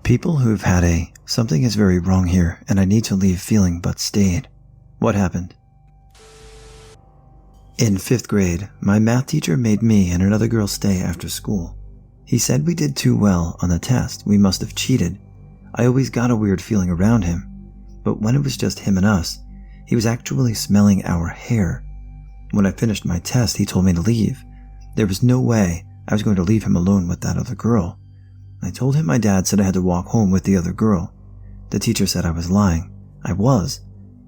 People who've had a "something is very wrong here and I need to leave" feeling but stayed. What happened? In 5th grade, my math teacher made me and another girl stay after school. He said we did too well on the test, we must have cheated. I always got a weird feeling around him, but when it was just him and us, he was actually smelling our hair. When I finished my test, he told me to leave. There was no way I was going to leave him alone with that other girl. I told him my dad said I had to walk home with the other girl. The teacher said I was lying. I was,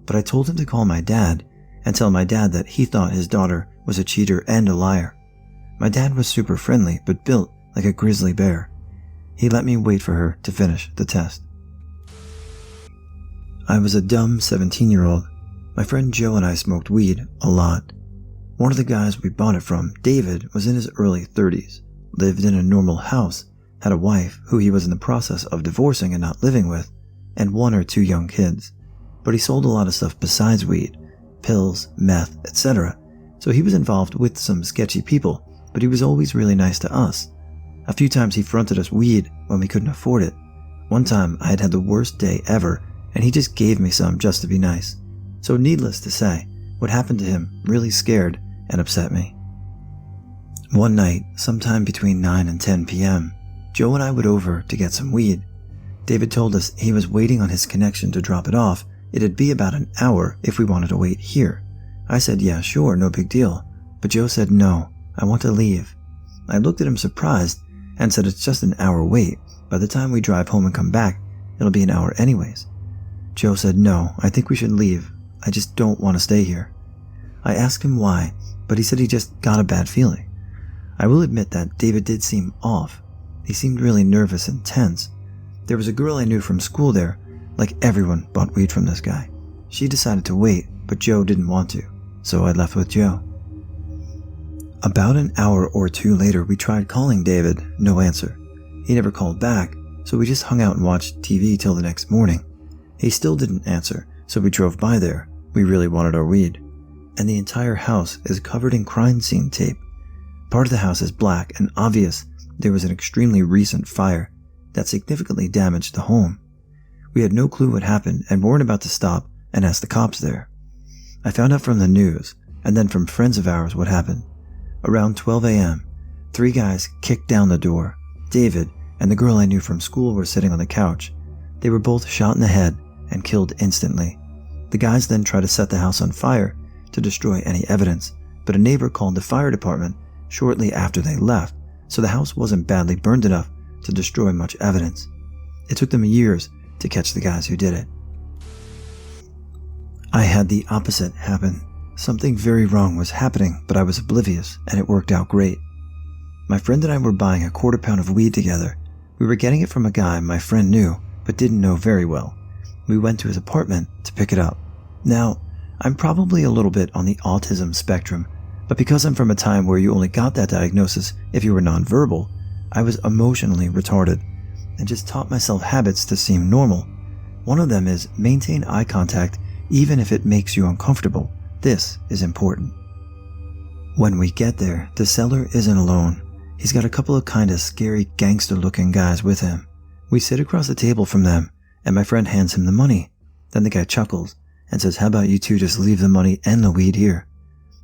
but I told him to call my dad and tell my dad that he thought his daughter was a cheater and a liar. My dad was super friendly, but built like a grizzly bear. He let me wait for her to finish the test. I was a dumb 17-year-old. My friend Joe and I smoked weed a lot. One of the guys we bought it from, David, was in his early 30s, lived in a normal house, had a wife who he was in the process of divorcing and not living with, and 1 or 2 young kids. But he sold a lot of stuff besides weed, pills, meth, etc. So he was involved with some sketchy people, but he was always really nice to us. A few times he fronted us weed when we couldn't afford it. One time I had had the worst day ever, and he just gave me some just to be nice. So needless to say, what happened to him really scared and upset me. One night, sometime between 9 and 10 p.m., Joe and I went over to get some weed. David told us he was waiting on his connection to drop it off. It'd be about an hour if we wanted to wait here. I said, yeah, sure, no big deal. But Joe said, no, I want to leave. I looked at him surprised and said it's just an hour wait. By the time we drive home and come back, it'll be an hour anyways. Joe said, no, I think we should leave. I just don't want to stay here. I asked him why, but he said he just got a bad feeling. I will admit that David did seem off. He seemed really nervous and tense. There was a girl I knew from school there. Like everyone bought weed from this guy. She decided to wait, but Joe didn't want to, so I left with Joe. About an hour or 2 later, we tried calling David, no answer. He never called back, so we just hung out and watched TV till the next morning. He still didn't answer, so we drove by there. We really wanted our weed. And the entire house is covered in crime scene tape. Part of the house is black and obvious there was an extremely recent fire that significantly damaged the home. We had no clue what happened and weren't about to stop and ask the cops there. I found out from the news and then from friends of ours what happened. Around 12 a.m., 3 guys kicked down the door. David and the girl I knew from school were sitting on the couch. They were both shot in the head and killed instantly. The guys then tried to set the house on fire to destroy any evidence, but a neighbor called the fire department shortly after they left, so the house wasn't badly burned enough to destroy much evidence. It took them years to catch the guys who did it. I had the opposite happen. Something very wrong was happening, but I was oblivious, and it worked out great. My friend and I were buying a 1/4 pound of weed together. We were getting it from a guy my friend knew, but didn't know very well. We went to his apartment to pick it up. Now, I'm probably a little bit on the autism spectrum, but because I'm from a time where you only got that diagnosis if you were nonverbal, I was emotionally retarded and just taught myself habits to seem normal. One of them is maintain eye contact even if it makes you uncomfortable. This is important. When we get there, the seller isn't alone. He's got a couple of kinda scary gangster-looking guys with him. We sit across the table from them, and my friend hands him the money. Then the guy chuckles and says, how about you two just leave the money and the weed here?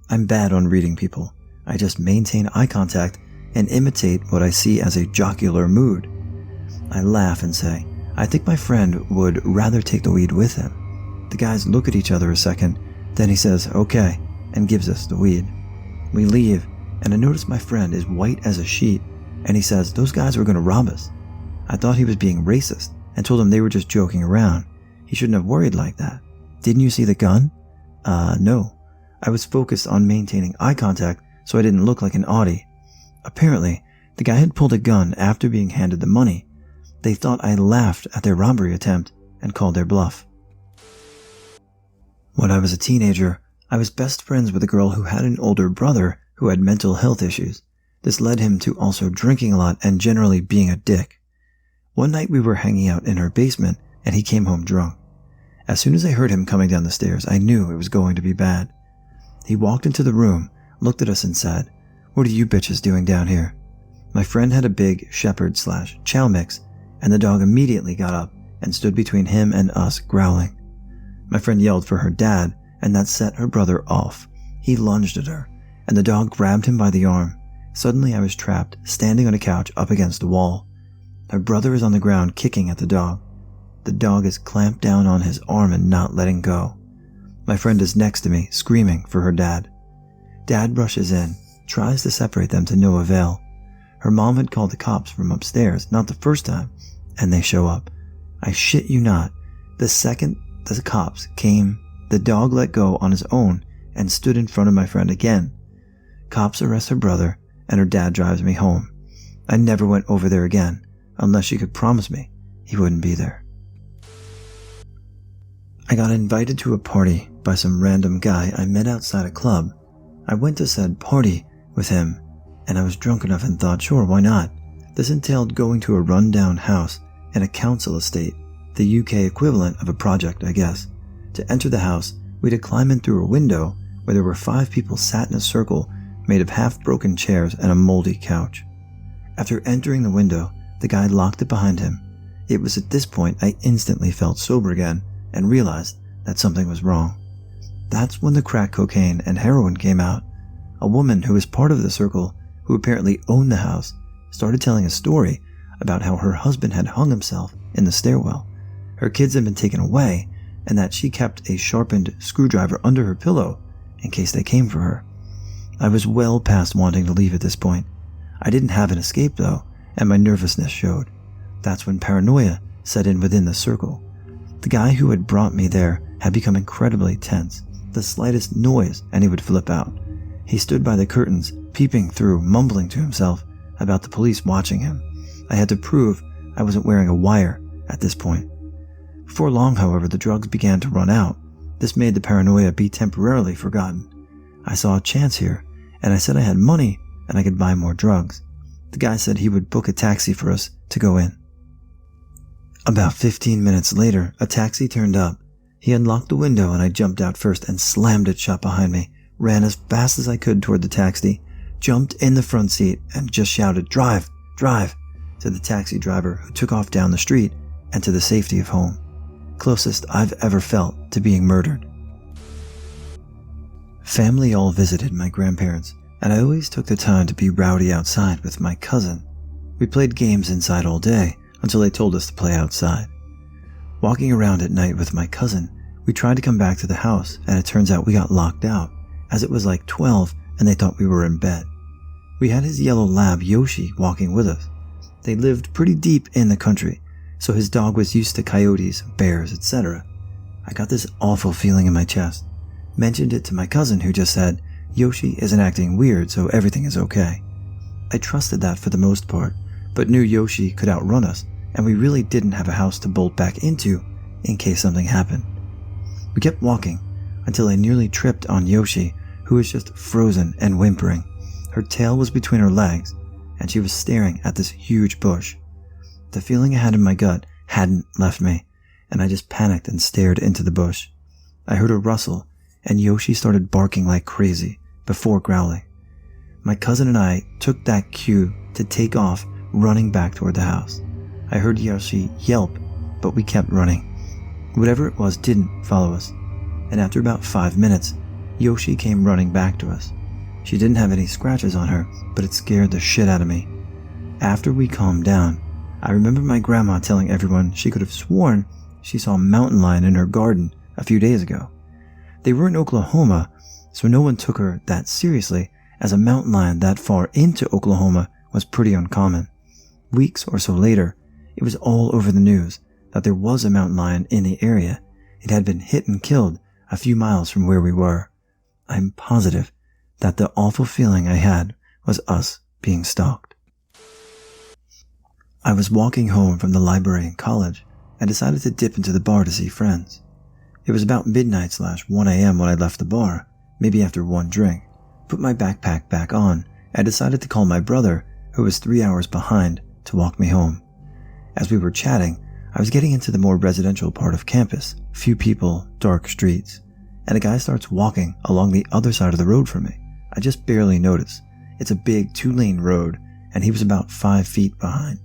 I'm bad on reading people. I just maintain eye contact and imitate what I see as a jocular mood. I laugh and say, I think my friend would rather take the weed with him. The guys look at each other a second, then he says, okay, and gives us the weed. We leave, and I notice my friend is white as a sheet, and he says those guys were going to rob us. I thought he was being racist, and told him they were just joking around. He shouldn't have worried like that. Didn't you see the gun? No. I was focused on maintaining eye contact so I didn't look like an Audi. Apparently, the guy had pulled a gun after being handed the money. They thought I laughed at their robbery attempt and called their bluff. When I was a teenager, I was best friends with a girl who had an older brother who had mental health issues. This led him to also drinking a lot and generally being a dick. One night we were hanging out in her basement and he came home drunk. As soon as I heard him coming down the stairs, I knew it was going to be bad. He walked into the room, looked at us and said, "What are you bitches doing down here?" My friend had a big shepherd/chow mix and the dog immediately got up and stood between him and us, growling. My friend yelled for her dad, and that set her brother off. He lunged at her, and the dog grabbed him by the arm. Suddenly I was trapped, standing on a couch up against the wall. Her brother is on the ground kicking at the dog. The dog is clamped down on his arm and not letting go. My friend is next to me, screaming for her dad. Dad rushes in, tries to separate them to no avail. Her mom had called the cops from upstairs, not the first time, and they show up. I shit you not, the second the cops came, the dog let go on his own and stood in front of my friend again. Cops arrest her brother, and her dad drives me home. I never went over there again, unless she could promise me he wouldn't be there. I got invited to a party by some random guy I met outside a club. I went to said party with him, and I was drunk enough and thought, sure, why not? This entailed going to a run-down house in a council estate, the UK equivalent of a project, I guess. To enter the house, we had to climb in through a window where there were 5 people sat in a circle made of half-broken chairs and a moldy couch. After entering the window, the guy locked it behind him. It was at this point I instantly felt sober again and realized that something was wrong. That's when the crack cocaine and heroin came out. A woman who was part of the circle, who apparently owned the house, started telling a story about how her husband had hung himself in the stairwell. Her kids had been taken away, and that she kept a sharpened screwdriver under her pillow in case they came for her. I was well past wanting to leave at this point. I didn't have an escape though, and my nervousness showed. That's when paranoia set in within the circle. The guy who had brought me there had become incredibly tense. The slightest noise and he would flip out. He stood by the curtains, peeping through, mumbling to himself about the police watching him. I had to prove I wasn't wearing a wire at this point. Before long, however, the drugs began to run out. This made the paranoia be temporarily forgotten. I saw a chance here, and I said I had money and I could buy more drugs. The guy said he would book a taxi for us to go in. About 15 minutes later, a taxi turned up. He unlocked the window and I jumped out first and slammed it shut behind me, ran as fast as I could toward the taxi, jumped in the front seat and just shouted, "Drive, drive," to the taxi driver who took off down the street and to the safety of home. Closest I've ever felt to being murdered. Family all visited my grandparents, and I always took the time to be rowdy outside with my cousin. We played games inside all day until they told us to play outside. Walking around at night with my cousin, we tried to come back to the house, and it turns out we got locked out, as it was like 12 and they thought we were in bed. We had his yellow lab, Yoshi, walking with us. They lived pretty deep in the country, so his dog was used to coyotes, bears, etc. I got this awful feeling in my chest. Mentioned it to my cousin, who just said, "Yoshi isn't acting weird, so everything is okay." I trusted that for the most part, but knew Yoshi could outrun us, and we really didn't have a house to bolt back into in case something happened. We kept walking until I nearly tripped on Yoshi, who was just frozen and whimpering. Her tail was between her legs, and she was staring at this huge bush. The feeling I had in my gut hadn't left me, and I just panicked and stared into the bush. I heard a rustle, and Yoshi started barking like crazy before growling. My cousin and I took that cue to take off, running back toward the house. I heard Yoshi yelp, but we kept running. Whatever it was didn't follow us, and after about 5 minutes, Yoshi came running back to us. She didn't have any scratches on her, but it scared the shit out of me. After we calmed down, I remember my grandma telling everyone she could have sworn she saw a mountain lion in her garden a few days ago. They were in Oklahoma, so no one took her that seriously, as a mountain lion that far into Oklahoma was pretty uncommon. Weeks or so later, it was all over the news that there was a mountain lion in the area. It had been hit and killed a few miles from where we were. I'm positive that the awful feeling I had was us being stalked. I was walking home from the library in college and decided to dip into the bar to see friends. It was about midnight/1 a.m. when I left the bar, maybe after one drink, put my backpack back on, and decided to call my brother, who was 3 hours behind, to walk me home. As we were chatting, I was getting into the more residential part of campus, few people, dark streets, and a guy starts walking along the other side of the road from me. I just barely notice. It's a big 2-lane road, and he was about 5 feet behind.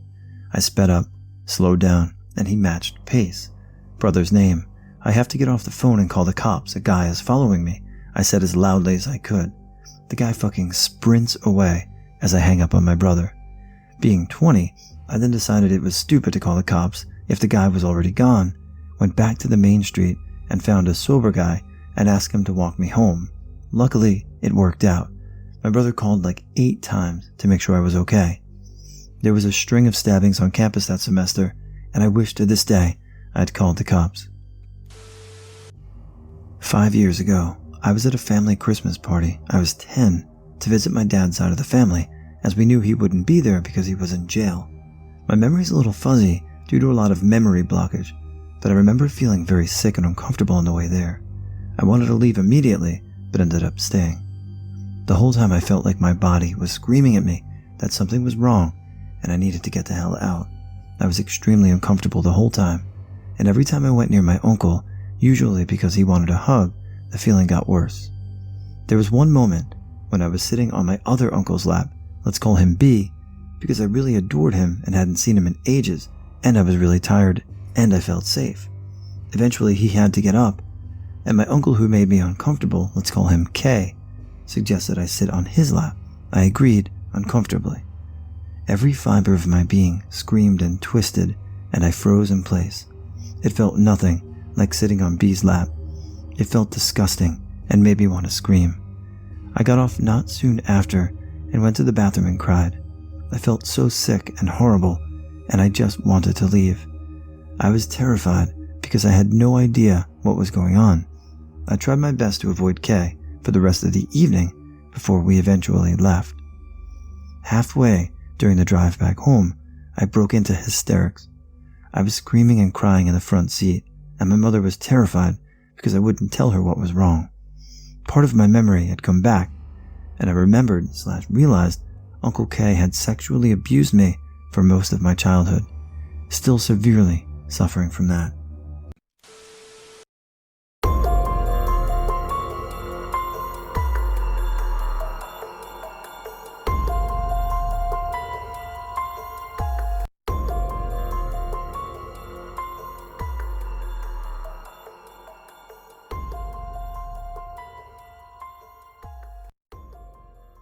I sped up, slowed down, and he matched pace. Brother's name. I have to get off the phone and call the cops. A guy is following me, I said as loudly as I could. The guy fucking sprints away as I hang up on my brother. Being 20, I then decided it was stupid to call the cops if the guy was already gone, went back to the main street and found a sober guy and asked him to walk me home. Luckily, it worked out. My brother called like 8 times to make sure I was okay. There was a string of stabbings on campus that semester, and I wish to this day I had called the cops. 5 years ago, I was at a family Christmas party. I was 10 to visit my dad's side of the family, as we knew he wouldn't be there because he was in jail. My memory's a little fuzzy due to a lot of memory blockage, but I remember feeling very sick and uncomfortable on the way there. I wanted to leave immediately, but ended up staying. The whole time I felt like my body was screaming at me that something was wrong and I needed to get the hell out. I was extremely uncomfortable the whole time, and every time I went near my uncle, usually because he wanted a hug, the feeling got worse. There was one moment when I was sitting on my other uncle's lap, let's call him B, because I really adored him and hadn't seen him in ages, and I was really tired, and I felt safe. Eventually he had to get up, and my uncle who made me uncomfortable, let's call him K, suggested I sit on his lap. I agreed uncomfortably. Every fiber of my being screamed and twisted, and I froze in place. It felt nothing like sitting on B's lap. It felt disgusting and made me want to scream. I got off not soon after and went to the bathroom and cried. I felt so sick and horrible, and I just wanted to leave. I was terrified because I had no idea what was going on. I tried my best to avoid K for the rest of the evening before we eventually left. Halfway during the drive back home, I broke into hysterics. I was screaming and crying in the front seat, and my mother was terrified because I wouldn't tell her what was wrong. Part of my memory had come back, and I remembered/realized Uncle K had sexually abused me for most of my childhood, still severely suffering from that.